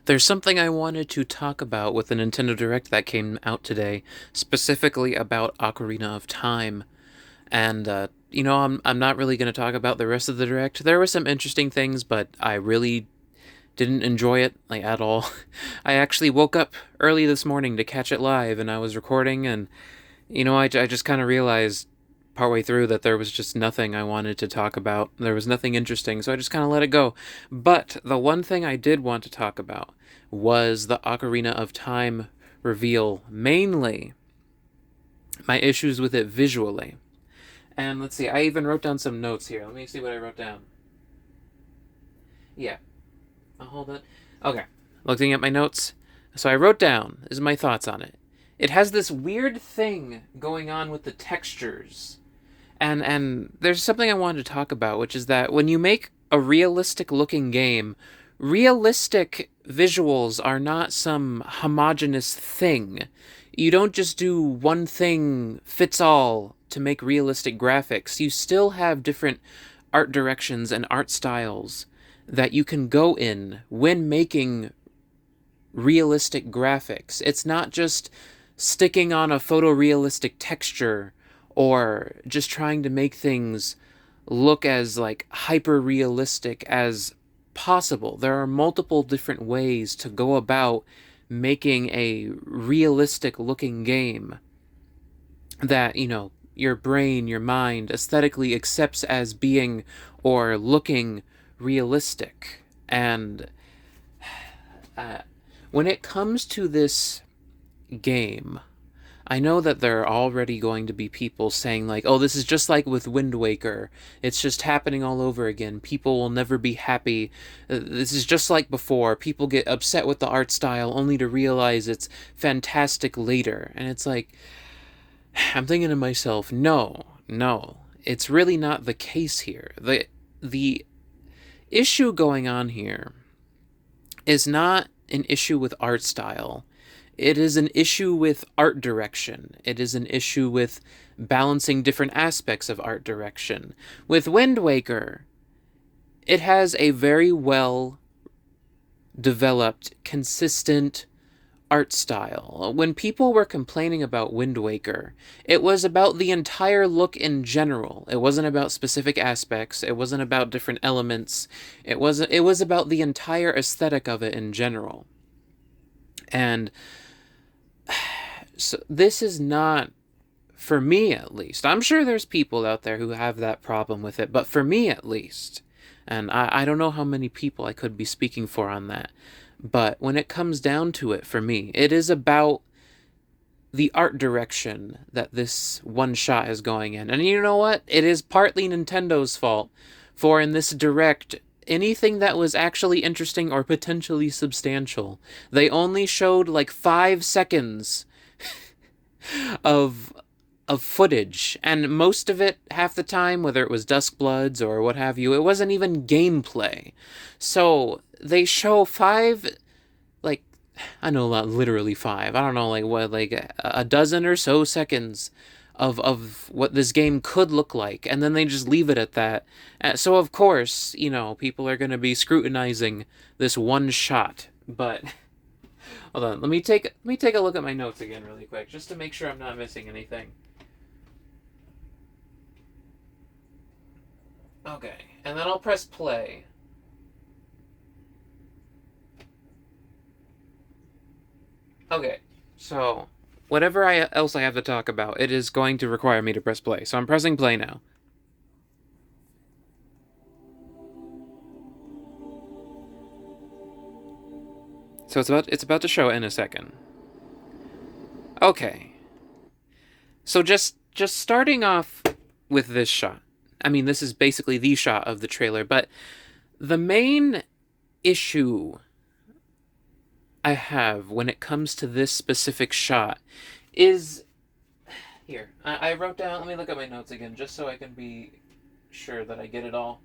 There's something I wanted to talk about with the Nintendo Direct that came out today, specifically about Ocarina of Time. And I'm not really going to talk about the rest of the Direct. There were some interesting things, but I really didn't enjoy it like at all. I actually woke up early this morning to catch it live, and I was recording, and I just kind of realized partway through that there was just nothing I wanted to talk about. There was nothing interesting, so I just kind of let it go. But the one thing I did want to talk about was the Ocarina of Time reveal, mainly my issues with it visually. And let's see, I even wrote down some notes here. Let me see what I wrote down. Yeah, I'll hold it. Okay, looking at my notes. So I wrote down, this is my thoughts on it. It has this weird thing going on with the textures. And there's something I wanted to talk about, which is that when you make a realistic looking game, realistic visuals are not some homogenous thing. You don't just do one thing fits all to make realistic graphics. You still have different art directions and art styles that you can go in when making realistic graphics. It's not just sticking on a photorealistic texture or just trying to make things look as like hyper realistic as possible. There are multiple different ways to go about making a realistic looking game that, your brain, your mind aesthetically accepts as being or looking realistic. And uh, when it comes to this game, I know that there are already going to be people saying, like, oh, this is just like with Wind Waker. It's just happening all over again. People will never be happy. This is just like before. People get upset with the art style only to realize it's fantastic later. And it's like, I'm thinking to myself, no. It's really not the case here. The issue going on here is not an issue with art style. It is an issue with art direction. It is an issue with balancing different aspects of art direction. With Wind Waker, it has a very well developed, consistent art style. When people were complaining about Wind Waker, it was about the entire look in general. It wasn't about specific aspects. It wasn't about different elements. It was about the entire aesthetic of it in general. And so this is not, for me at least. I'm sure there's people out there who have that problem with it, but for me at least, and I don't know how many people I could be speaking for on that, but when it comes down to it, for me, it is about the art direction that this one shot is going in. And you know what? It is partly Nintendo's fault, for in this direct, anything that was actually interesting or potentially substantial, they only showed like 5 seconds of footage, and most of it, half the time, whether it was Duskbloods or what have you, it wasn't even gameplay. So they show five, like, I know, not literally five, I don't know, like what, like a dozen or so seconds of what this game could look like, and then they just leave it at that. So of course, people are going to be scrutinizing this one shot, but hold on, let me take a look at my notes again really quick, just to make sure I'm not missing anything. Okay, and then I'll press play. Okay, so whatever else I have to talk about, it is going to require me to press play. So I'm pressing play now. So it's about to show in a second. Okay. So just starting off with this shot. I mean, this is basically the shot of the trailer, but the main issue I have when it comes to this specific shot is here. I wrote down, let me look at my notes again just so I can be sure that I get it all.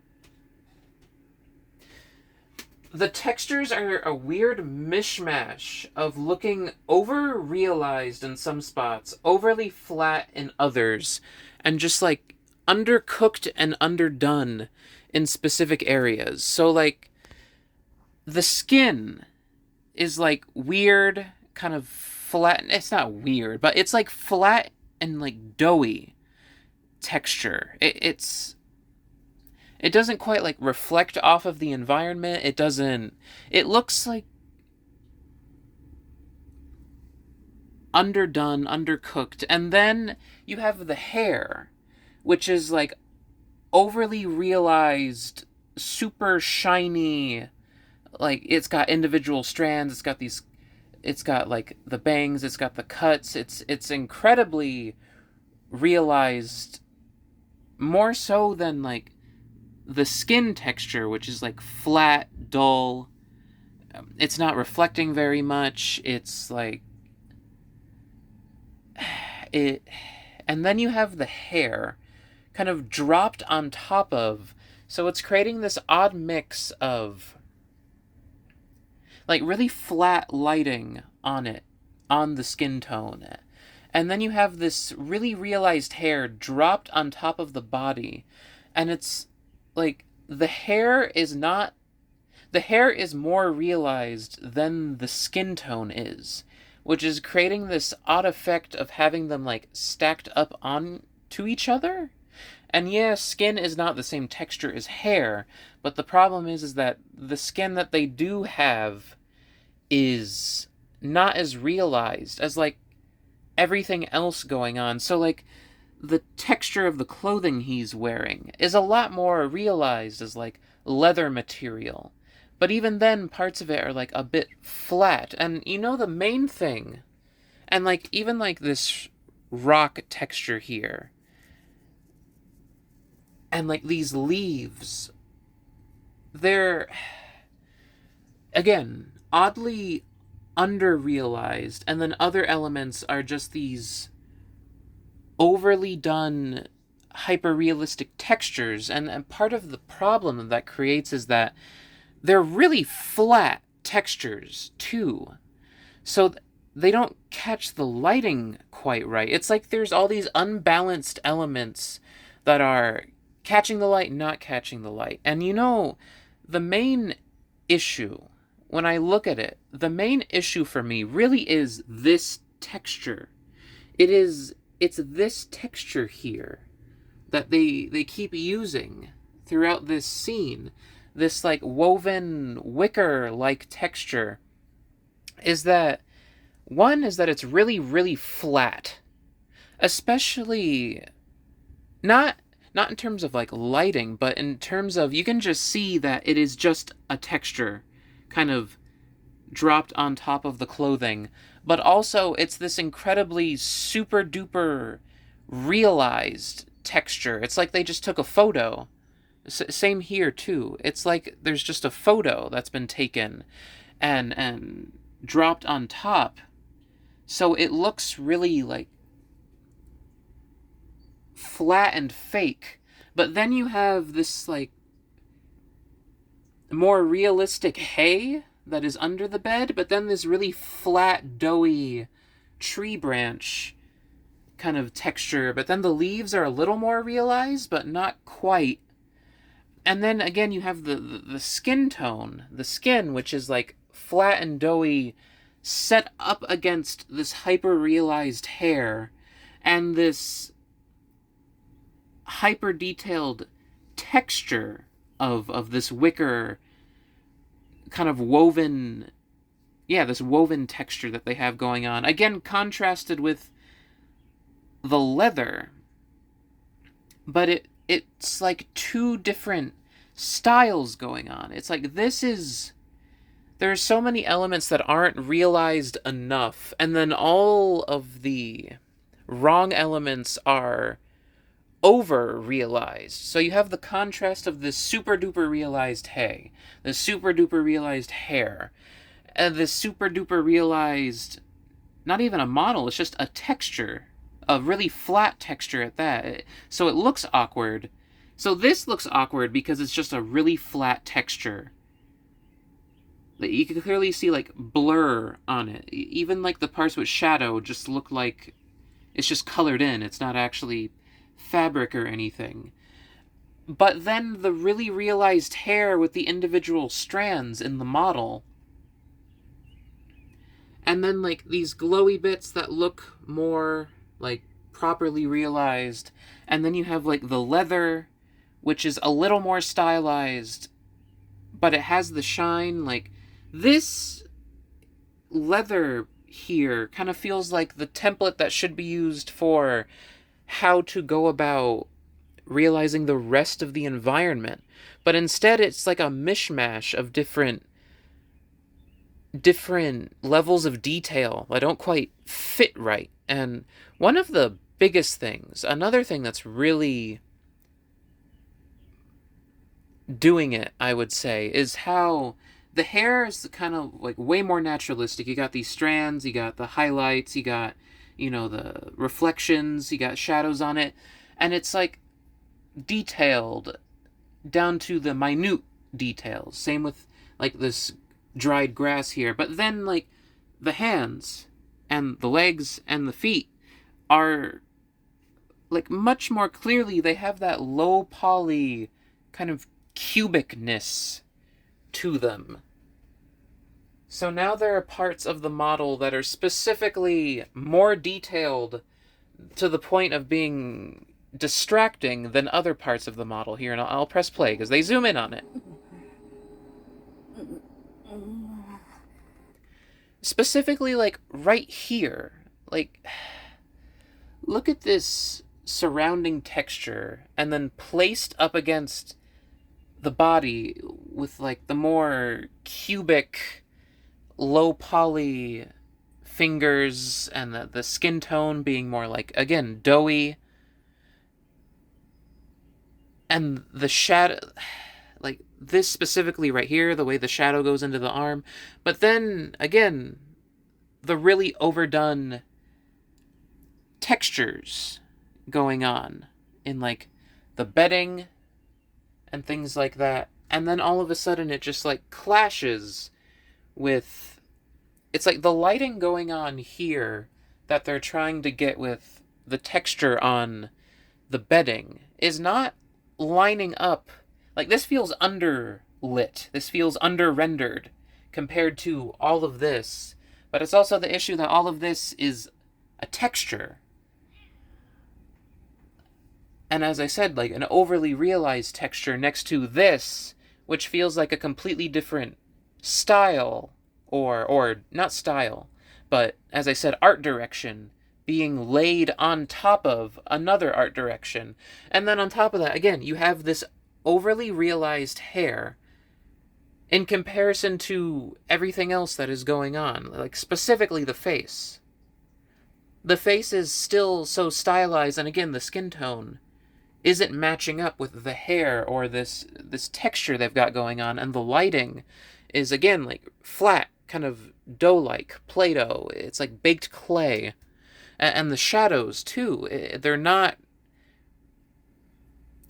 The textures are a weird mishmash of looking over realized in some spots, overly flat in others, and just like undercooked and underdone in specific areas. So, like, the skin is like weird, kind of flat. It's not weird, but it's like flat and like doughy texture. It doesn't quite like reflect off of the environment. It doesn't. It looks like underdone, undercooked. And then you have the hair, which is like overly realized, super shiny. Like it's got individual strands. It's got like the bangs. It's got the cuts. It's incredibly realized, more so than like the skin texture, which is like flat, dull. It's not reflecting very much. It's like it. And then you have the hair kind of dropped on top of, so it's creating this odd mix of like really flat lighting on it, on the skin tone. And then you have this really realized hair dropped on top of the body. And it's like the hair is not. The hair is more realized than the skin tone is, which is creating this odd effect of having them like stacked up on to each other. And yeah, skin is not the same texture as hair, but the problem is that the skin that they do have is not as realized as like everything else going on. So like the texture of the clothing he's wearing is a lot more realized as like leather material. But even then, parts of it are like a bit flat. And you know, the main thing, and like even like this rock texture here, and like these leaves, they're, again, oddly under-realized, and then other elements are just these overly done hyper-realistic textures, and part of the problem that creates is that they're really flat textures, too. So they don't catch the lighting quite right. It's like there's all these unbalanced elements that are catching the light, not catching the light. And you know, the main issue, when I look at it, the main issue for me really is this texture. It's this texture here that they keep using throughout this scene. This like woven wicker-like texture is that, one is that it's really, really flat. Especially not in terms of like lighting, but in terms of, you can just see that it is just a texture kind of dropped on top of the clothing. But also it's this incredibly super duper realized texture. It's like they just took a photo. Same here too. It's like there's just a photo that's been taken and dropped on top. So it looks really like flat and fake. But then you have this like more realistic hay that is under the bed, but then this really flat, doughy tree branch kind of texture. But then the leaves are a little more realized, but not quite. And then again, you have the skin tone, the skin, which is like flat and doughy, set up against this hyper-realized hair, and this hyper-detailed texture of this wicker kind of woven, this woven texture that they have going on. Again, contrasted with the leather, but it's like two different styles going on. It's like there's so many elements that aren't realized enough, and then all of the wrong elements are over realized. So you have the contrast of this super duper realized hay, the super duper realized hair, and this super duper realized, not even a model, it's just a texture, a really flat texture at that. So it looks awkward. So this looks awkward because it's just a really flat texture. You can clearly see like blur on it. Even like the parts with shadow just look like it's just colored in. It's not actually fabric or anything. But then the really realized hair with the individual strands in the model, and then like these glowy bits that look more like properly realized, and then you have like the leather, which is a little more stylized, but it has the shine. Like this leather here kind of feels like the template that should be used for how to go about realizing the rest of the environment, but instead it's like a mishmash of different levels of detail that don't quite fit right. And one of the biggest things, another thing that's really doing it, I would say, is how the hair is kind of like way more naturalistic. You got these strands, you got the highlights, you got, the reflections, you got shadows on it, and it's like detailed down to the minute details. Same with like this dried grass here. But then like the hands and the legs and the feet are like much more clearly, they have that low poly kind of cubicness to them. So now there are parts of the model that are specifically more detailed to the point of being distracting than other parts of the model here. And I'll press play because they zoom in on it. Specifically, like right here. Like, look at this surrounding texture and then placed up against the body with like the more cubic, low poly fingers, and the skin tone being more like, again, doughy. And the shadow, like this specifically right here, the way the shadow goes into the arm. But then, again, the really overdone textures going on in like the bedding and things like that. And then all of a sudden it just like clashes with, it's like the lighting going on here that they're trying to get with the texture on the bedding is not lining up. Like this feels underlit. This feels under-rendered compared to all of this. But it's also the issue that all of this is a texture. And as I said, like an overly realized texture next to this, which feels like a completely different style, or not style, but as I said, art direction being laid on top of another art direction. And then on top of that, again, you have this overly realized hair in comparison to everything else that is going on, like specifically the face. The face is still so stylized, and again, the skin tone isn't matching up with the hair or this texture they've got going on, and the lighting is, again, like flat, kind of dough-like, Play-Doh. It's like baked clay. And the shadows, too, they're not...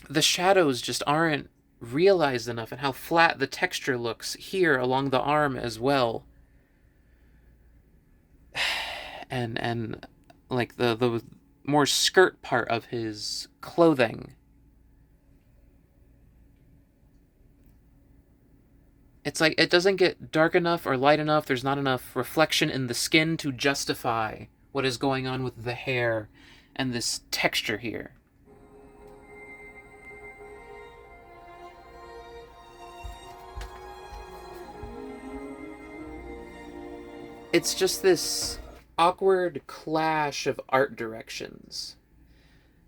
The shadows just aren't realized enough, and how flat the texture looks here along the arm as well. And like the more skirt part of his clothing. It's like it doesn't get dark enough or light enough. There's not enough reflection in the skin to justify what is going on with the hair and this texture here. It's just this awkward clash of art directions.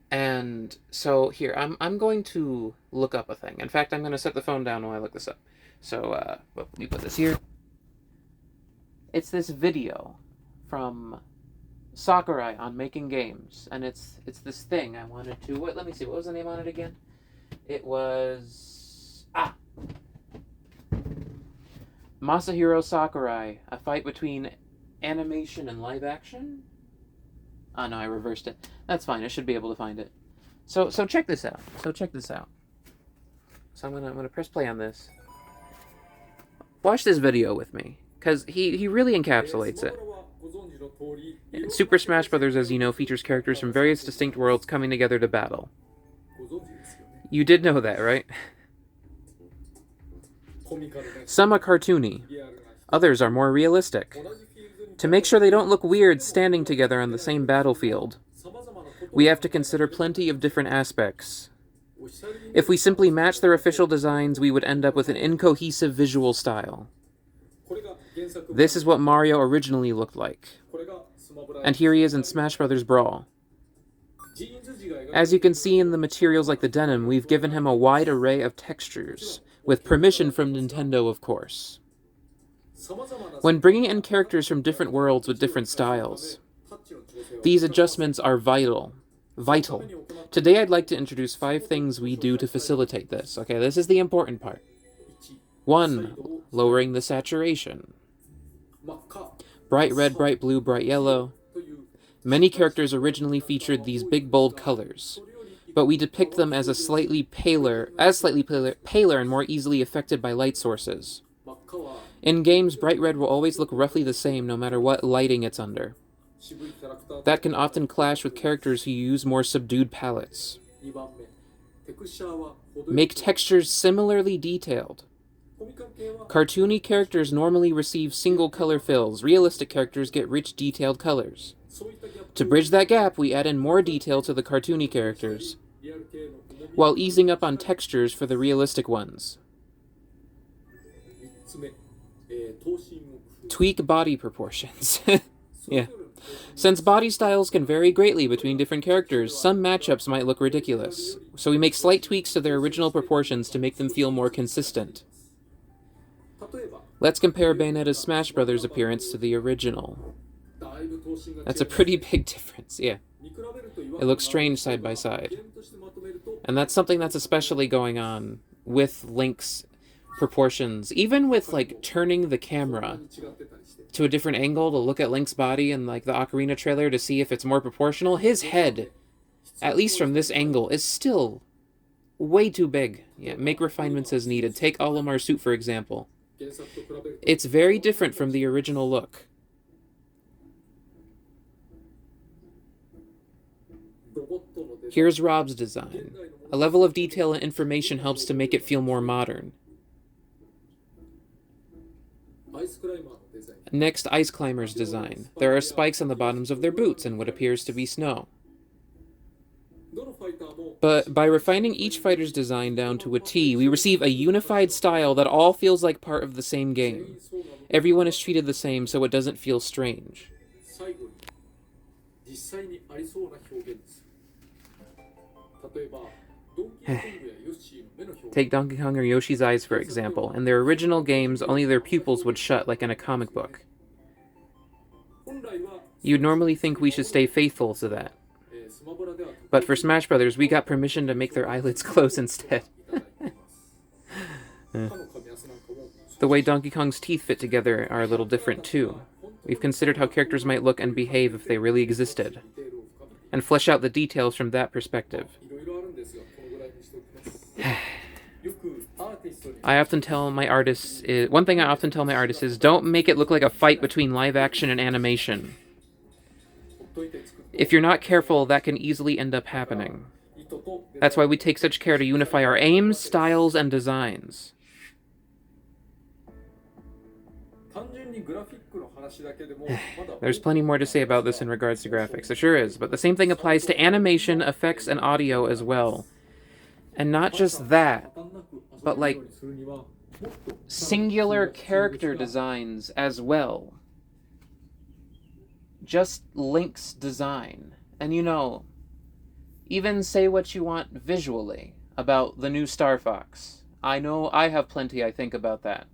And so here, I'm going to look up a thing. In fact, I'm going to set the phone down while I look this up. So, let me put this here. It's this video from Sakurai on making games, and it's this thing I wanted to... let me see, what was the name on it again? It was... Masahiro Sakurai, a fight between animation and live action? Oh no, I reversed it. That's fine, I should be able to find it. So check this out. So I'm gonna press play on this. Watch this video with me, because he really encapsulates it. Super Smash Bros., as you know, features characters from various distinct worlds coming together to battle. You did know that, right? Some are cartoony. Others are more realistic. To make sure they don't look weird standing together on the same battlefield, we have to consider plenty of different aspects. If we simply match their official designs, we would end up with an incohesive visual style. This is what Mario originally looked like. And here he is in Smash Bros. Brawl. As you can see in the materials like the denim, we've given him a wide array of textures, with permission from Nintendo, of course. When bringing in characters from different worlds with different styles, these adjustments are vital. Today I'd like to introduce 5 things we do to facilitate this. Okay, this is the important part. 1. Lowering the saturation. Bright red, bright blue, bright yellow. Many characters originally featured these big bold colors, but we depict them as slightly paler and more easily affected by light sources. In games, bright red will always look roughly the same no matter what lighting it's under. That can often clash with characters who use more subdued palettes. Make textures similarly detailed. Cartoony characters normally receive single color fills. Realistic characters get rich, detailed colors. To bridge that gap, we add in more detail to the cartoony characters, while easing up on textures for the realistic ones. Tweak body proportions. Yeah. Since body styles can vary greatly between different characters, some matchups might look ridiculous, so we make slight tweaks to their original proportions to make them feel more consistent. Let's compare Bayonetta's Smash Bros. Appearance to the original. That's a pretty big difference, yeah. It looks strange side by side. And that's something that's especially going on with Link's proportions. Even with, like, turning the camera to a different angle to look at Link's body in, like, the Ocarina trailer to see if it's more proportional, his head, at least from this angle, is still way too big. Yeah, make refinements as needed. Take Olimar's suit, for example. It's very different from the original look. Here's Rob's design. A level of detail and information helps to make it feel more modern. Next, Ice Climber's design. There are spikes on the bottoms of their boots and what appears to be snow. But by refining each fighter's design down to a T, we receive a unified style that all feels like part of the same game. Everyone is treated the same, so it doesn't feel strange. Take Donkey Kong or Yoshi's eyes, for example. In their original games, only their pupils would shut, like in a comic book. You'd normally think we should stay faithful to that. But for Smash Brothers, we got permission to make their eyelids close instead. The way Donkey Kong's teeth fit together are a little different, too. We've considered how characters might look and behave if they really existed, and flesh out the details from that perspective. I often tell my artists, one thing I often tell my artists is, don't make it look like a fight between live action and animation. If you're not careful, that can easily end up happening. That's why we take such care to unify our aims, styles, and designs. There's plenty more to say about this in regards to graphics. There sure is, but the same thing applies to animation, effects, and audio as well. And not just that, but like singular character designs as well. Just Link's design. And you know, even say what you want visually about the new Star Fox. I know I have plenty I think about that.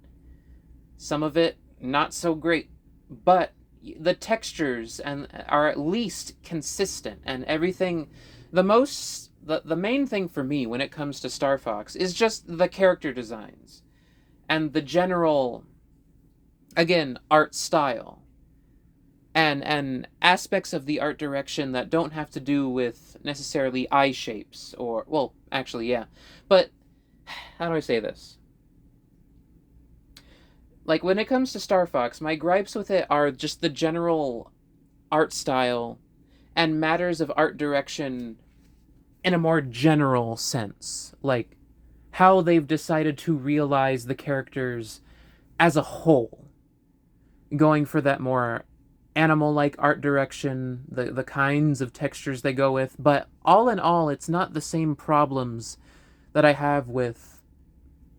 Some of it not so great, but the textures are at least consistent, and everything. The main thing for me when it comes to Star Fox is just the character designs and the general, again, art style. And aspects of the art direction that don't have to do with necessarily eye shapes or, well, actually, yeah. But, how do I say this? Like, when it comes to Star Fox, my gripes with it are just the general art style and matters of art direction in a more general sense. Like, how they've decided to realize the characters as a whole. Going for that more animal-like art direction, the kinds of textures they go with, but all in all, it's not the same problems that I have with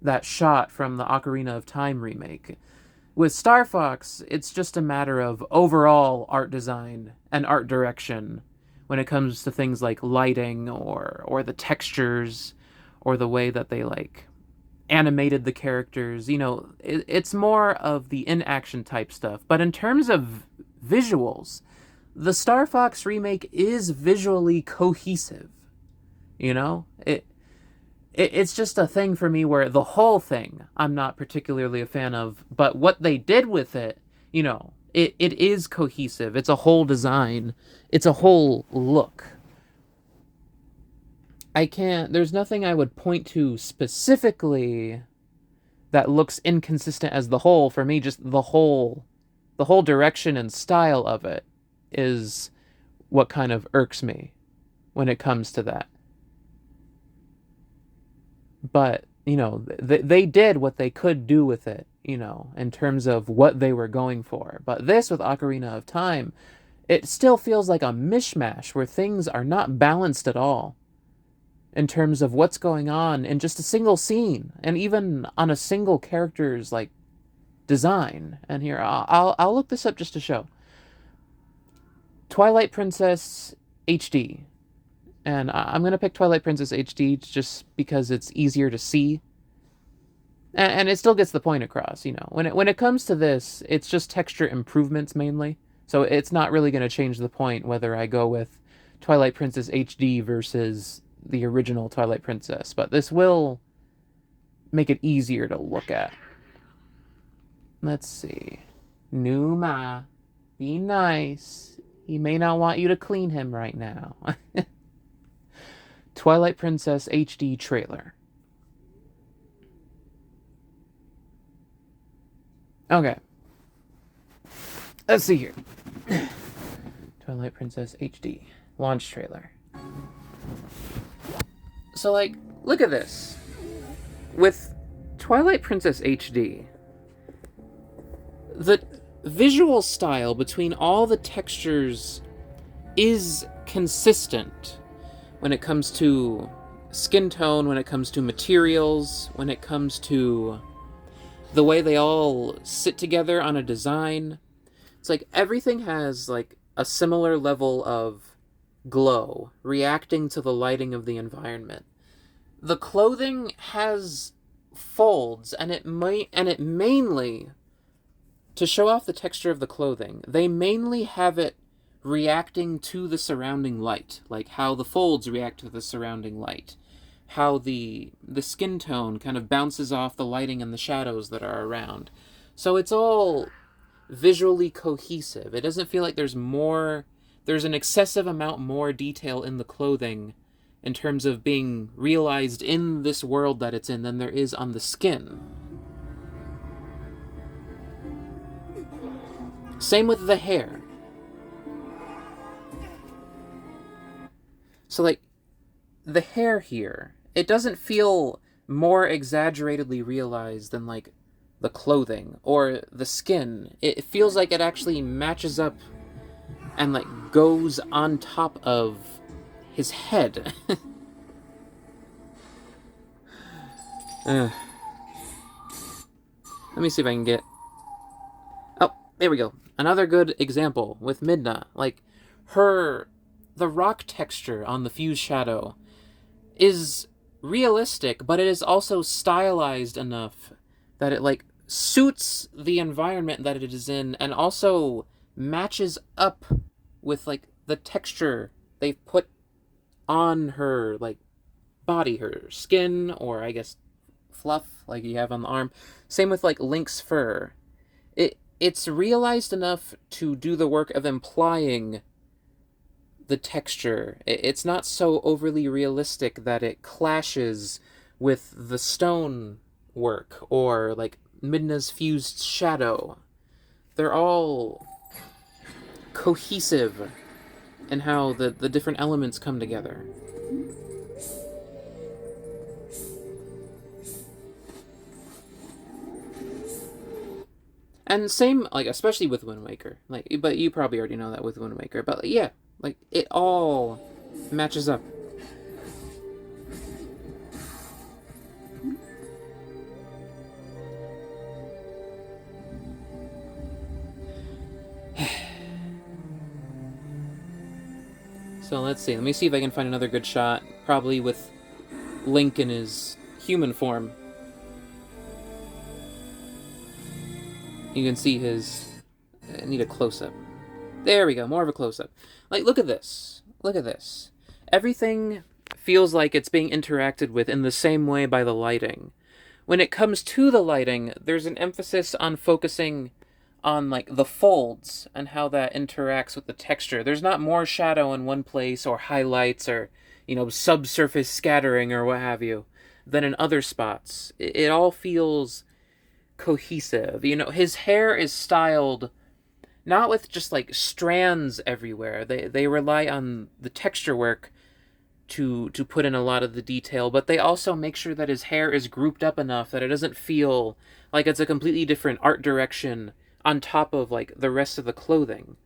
that shot from the Ocarina of Time remake. With Star Fox, it's just a matter of overall art design and art direction when it comes to things like lighting or the textures or the way that they like animated the characters. It's more of the in-action type stuff. But in terms of visuals, the Star Fox remake is visually cohesive. You know, it's just a thing for me where the whole thing I'm not particularly a fan of, but what they did with it, it is cohesive. It's a whole design. It's a whole look. There's nothing I would point to specifically that looks inconsistent as the whole. For me, just the whole direction and style of it is what kind of irks me when it comes to that. But, they did what they could do with it, in terms of what they were going for. But this with Ocarina of Time, it still feels like a mishmash where things are not balanced at all in terms of what's going on in just a single scene and even on a single character's like design. And here I'll look this up just to show. Twilight Princess HD. And I'm going to pick Twilight Princess HD just because it's easier to see. And it still gets the point across, When it comes to this, it's just texture improvements mainly. So it's not really going to change the point whether I go with Twilight Princess HD versus the original Twilight Princess. But this will make it easier to look at. Let's see. Numa, be nice. He may not want you to clean him right now. Twilight Princess HD trailer. Okay. Let's see here. Twilight Princess HD launch trailer. So, look at this. With Twilight Princess HD, the visual style between all the textures is consistent when it comes to skin tone, when it comes to materials, when it comes to the way they all sit together on a design. It's like everything has a similar level of glow reacting to the lighting of the environment. The clothing has folds, and it mainly, to show off the texture of the clothing, they mainly have it reacting to the surrounding light, like how the folds react to the surrounding light, how the skin tone kind of bounces off the lighting and the shadows that are around. So it's all visually cohesive. It doesn't feel like there's an excessive amount more detail in the clothing in terms of being realized in this world that it's in than there is on the skin. Same with the hair. So, the hair here, it doesn't feel more exaggeratedly realized than, the clothing or the skin. It feels like it actually matches up and, goes on top of his head. Let me see if I can get... Oh, there we go. Another good example with Midna. The rock texture on the fused shadow is realistic, but it is also stylized enough that it suits the environment that it is in and also matches up with the texture they've put on her body, her skin, or I guess fluff like you have on the arm. Same with Link's fur. It's realized enough to do the work of implying the texture. It's not so overly realistic that it clashes with the stone work or Midna's fused shadow. They're all cohesive in how the different elements come together. And same, like, especially with Wind Waker. Like, but you probably already know that with Wind Waker. But yeah, like, it all matches up. So let's see. Let me see if I can find another good shot. Probably with Link in his human form. You can see his... I need a close-up. There we go, more of a close-up. Like, look at this. Look at this. Everything feels like it's being interacted with in the same way by the lighting. When it comes to the lighting, there's an emphasis on focusing on, like, the folds and how that interacts with the texture. There's not more shadow in one place or highlights or, you know, subsurface scattering or what have you than in other spots. It all feels cohesive. You know, his hair is styled not with just like strands everywhere. They rely on the texture work to put in a lot of the detail, but they also make sure that his hair is grouped up enough that it doesn't feel like it's a completely different art direction on top of like the rest of the clothing.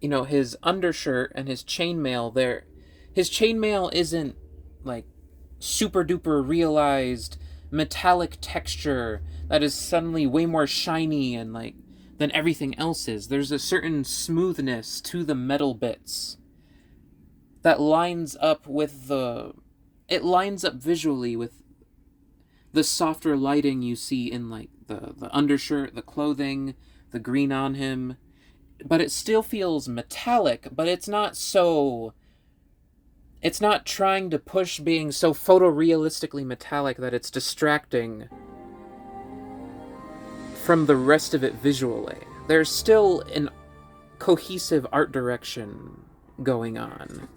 You know, his undershirt and his chainmail there, his chainmail isn't like super duper realized metallic texture that is suddenly way more shiny and like than everything else is. There's a certain smoothness to the metal bits that lines up with it lines up visually with the softer lighting you see in like the undershirt, the clothing, the green on him. But it still feels metallic, but it's not trying to push being so photorealistically metallic that it's distracting from the rest of it visually. There's still an cohesive art direction going on.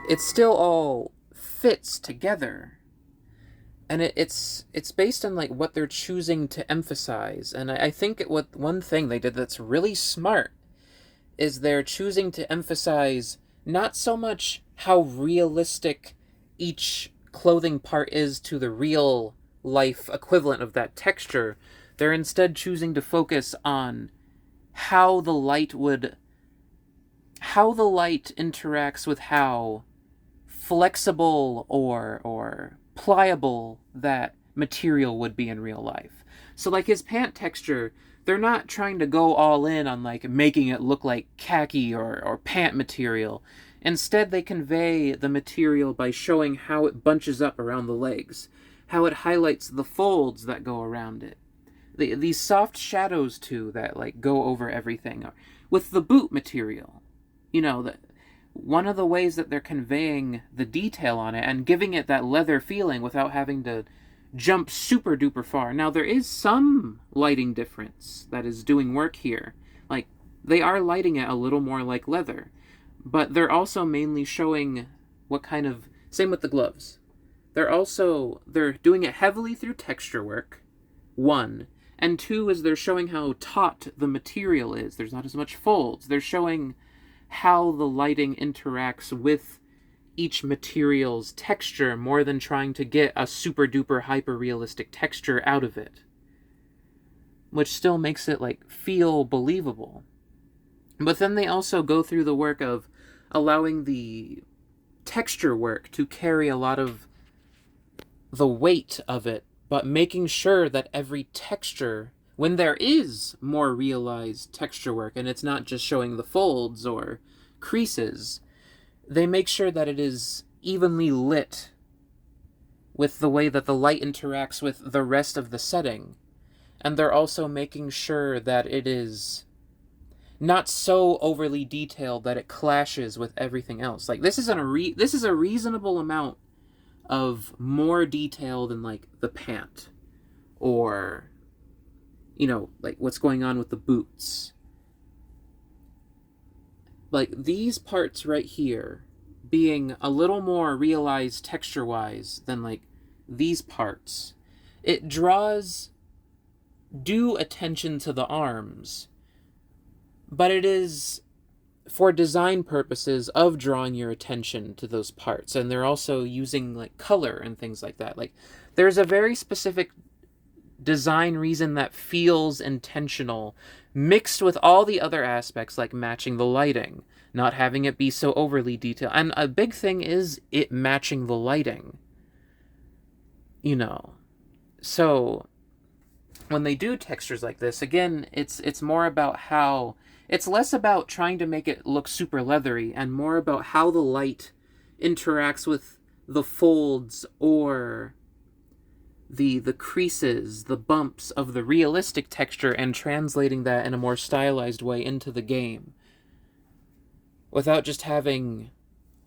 It still all fits together. And it's based on like what they're choosing to emphasize. And I think one thing they did that's really smart is they're choosing to emphasize not so much how realistic each clothing part is to the real life equivalent of that texture. They're instead choosing to focus on how the light interacts with how flexible or pliable that material would be in real life. So like his pant texture, they're not trying to go all in on like making it look like khaki or pant material. Instead, they convey the material by showing how it bunches up around the legs, how it highlights the folds that go around it. These soft shadows too that like go over everything. With the boot material, you know, one of the ways that they're conveying the detail on it and giving it that leather feeling without having to jump super duper far. Now there is some lighting difference that is doing work here. Like they are lighting it a little more like leather, but they're also mainly showing what kind of, same with the gloves. They're doing it heavily through texture work, one, and two is they're showing how taut the material is. There's not as much folds. They're showing how the lighting interacts with each material's texture more than trying to get a super duper hyper realistic texture out of it, which still makes it like feel believable. But then they also go through the work of allowing the texture work to carry a lot of the weight of it, but making sure that every texture, when there is more realized texture work and it's not just showing the folds or creases, they make sure that it is evenly lit with the way that the light interacts with the rest of the setting. And they're also making sure that it is not so overly detailed that it clashes with everything else. Like this is a reasonable amount of more detail than like the pant or, you know, like what's going on with the boots. Like these parts right here being a little more realized texture-wise than like these parts, it draws due attention to the arms, but it is for design purposes of drawing your attention to those parts. And they're also using like color and things like that. Like there's a very specific design reason that feels intentional, mixed with all the other aspects like matching the lighting, not having it be so overly detailed. And a big thing is it matching the lighting. You know. So when they do textures like this, again, it's more about how it's less about trying to make it look super leathery and more about how the light interacts with the folds or the creases, the bumps of the realistic texture and translating that in a more stylized way into the game without just having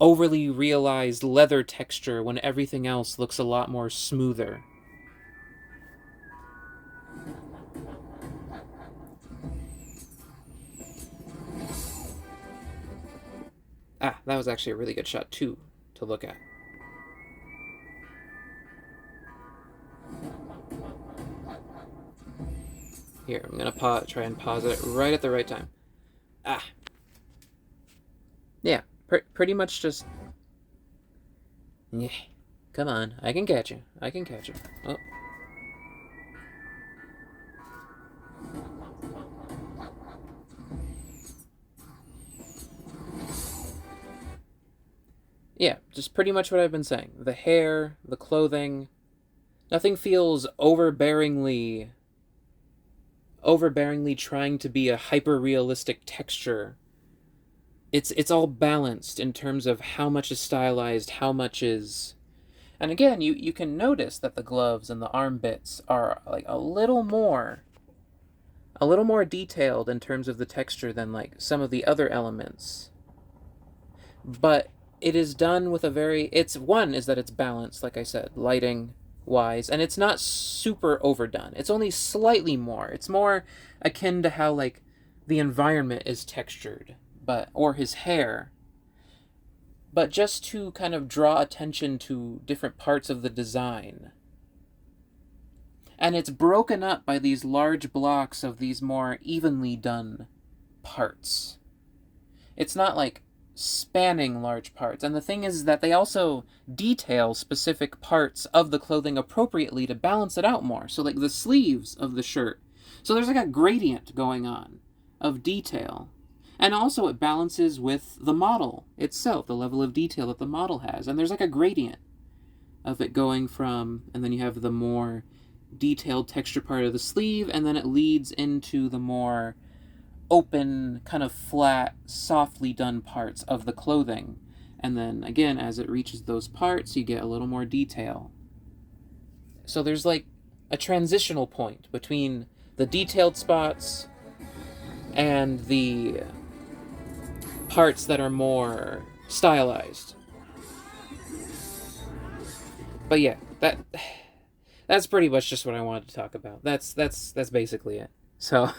overly realized leather texture when everything else looks a lot more smoother. Ah, that was actually a really good shot too to look at. Here, I'm gonna try and pause it right at the right time. Ah, yeah, pretty much just. Yeah, come on, I can catch you. I can catch you. Oh. Yeah, just pretty much what I've been saying. The hair, the clothing, nothing feels overbearingly trying to be a hyper realistic texture. It's all balanced in terms of how much is stylized, how much is. And again, you can notice that the gloves and the arm bits are like a little more detailed in terms of the texture than like some of the other elements. But it is done with a very it's one is that it's balanced, like I said, lighting wise, and it's not super overdone. It's only slightly more. It's more akin to how like the environment is textured, but or his hair. But just to kind of draw attention to different parts of the design. And it's broken up by these large blocks of these more evenly done parts. It's not like spanning large parts. And the thing is that they also detail specific parts of the clothing appropriately to balance it out more. So like the sleeves of the shirt. So there's like a gradient going on of detail. And also it balances with the model itself, the level of detail that the model has. And there's like a gradient of it going from, and then you have the more detailed texture part of the sleeve, and then it leads into the more open, kind of flat, softly done parts of the clothing. And then again, as it reaches those parts, you get a little more detail. So there's like a transitional point between the detailed spots and the parts that are more stylized. But yeah, that's pretty much just what I wanted to talk about. That's basically it. So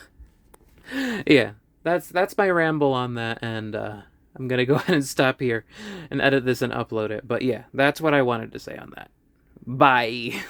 yeah, that's my ramble on that, and I'm gonna go ahead and stop here and edit this and upload it. But yeah, that's what I wanted to say on that. Bye.